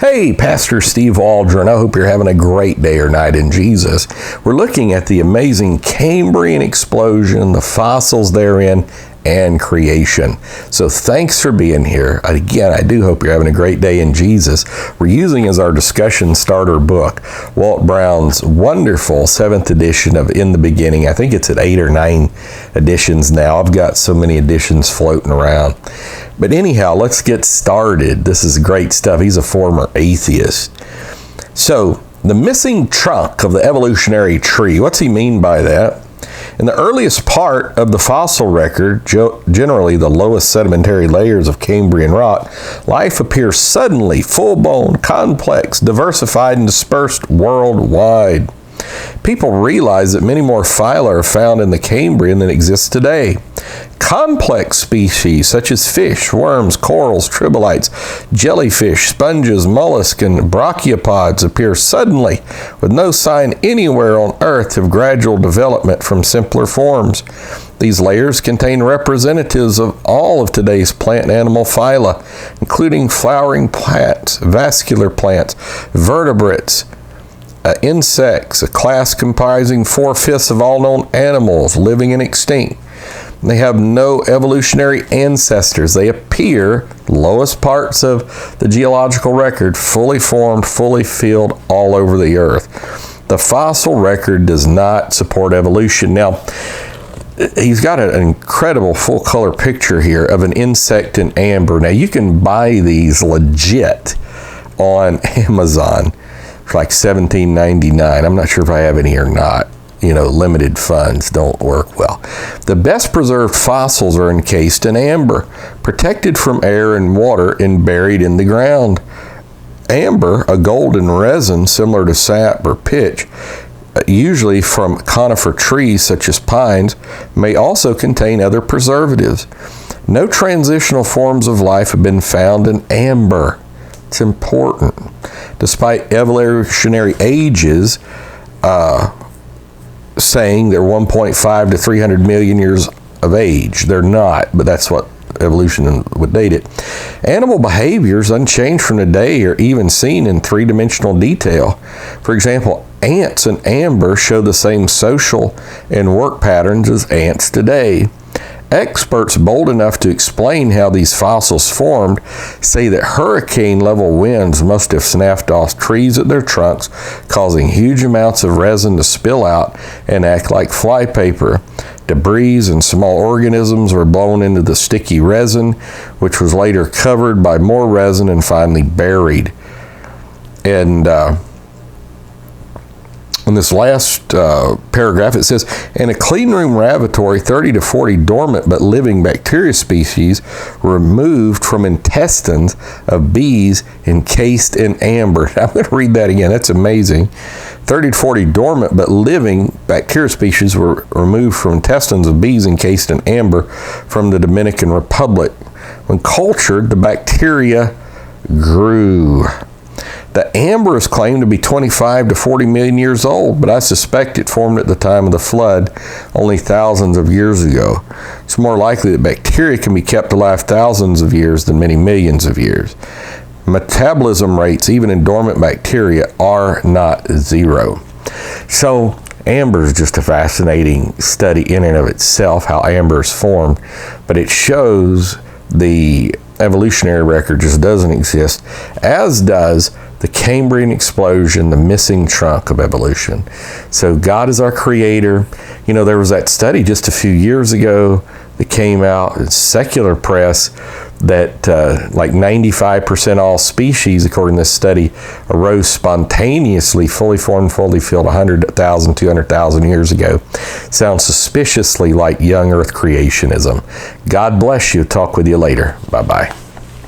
Hey, Pastor Steve Waldron. I hope you're having a great day or night in Jesus. We're looking at the amazing Cambrian explosion, the fossils therein, and creation. So thanks for being here. Again, I do hope you're having a great day in Jesus. We're using as our discussion starter book, Walt Brown's wonderful 7th edition of In the Beginning. I think it's at 8 or 9 editions now. I've got so many editions floating around. But anyhow, let's get started. This is great stuff. He's a former atheist. So, the missing trunk of the evolutionary tree. What's he mean by that? In the earliest part of the fossil record, generally the lowest sedimentary layers of Cambrian rock, life appears suddenly full-blown, complex, diversified, and dispersed worldwide. People realize that many more phyla are found in the Cambrian than exist today. Complex species such as fish, worms, corals, tribolites, jellyfish, sponges, mollusks, and brachiopods appear suddenly with no sign anywhere on Earth of gradual development from simpler forms. These layers contain representatives of all of today's plant and animal phyla, including flowering plants, vascular plants, vertebrates, insects, a class comprising 4/5 of all known animals, living and extinct. They have no evolutionary ancestors. They appear, lowest parts of the geological record, fully formed, fully filled all over the earth. The fossil record does not support evolution. Now, he's got an incredible full color picture here of an insect in amber. Now, you can buy these legit on Amazon for like $17.99. I'm not sure if I have any or not. You know, limited funds don't work well. The best preserved fossils are encased in amber, protected from air and water and buried in the ground. Amber, a golden resin similar to sap or pitch, usually from conifer trees such as pines, may also contain other preservatives. No transitional forms of life have been found in amber. It's important. Despite evolutionary ages, saying they're 1.5 to 300 million years of age. They're not, but that's what evolution would date it. Animal behaviors unchanged from today are even seen in three-dimensional detail. For example, ants in amber show the same social and work patterns as ants today. Experts bold enough to explain how these fossils formed say that hurricane-level winds must have snapped off trees at their trunks, causing huge amounts of resin to spill out and act like flypaper. Debris and small organisms were blown into the sticky resin, which was later covered by more resin and finally buried. And in this last paragraph, it says, in a cleanroom lavatory, 30 to 40 dormant but living bacteria species were removed from intestines of bees encased in amber. I'm going to read that again. That's amazing. 30 to 40 dormant but living bacteria species were removed from intestines of bees encased in amber from the Dominican Republic. When cultured, the bacteria grew. The amber is claimed to be 25 to 40 million years old, but I suspect it formed at the time of the flood, only thousands of years ago. It's more likely that bacteria can be kept alive thousands of years than many millions of years. Metabolism rates, even in dormant bacteria, are not zero. So, amber is just a fascinating study in and of itself, how amber is formed, but it shows the evolutionary record just doesn't exist, as does the Cambrian explosion, the missing trunk of evolution. So God is our creator. You know, there was that study just a few years ago that came out in secular press that like 95% all species, according to this study, arose spontaneously, fully formed, fully filled 100,000, 200,000 years ago. Sounds suspiciously like young earth creationism. God bless you. Talk with you later. Bye-bye.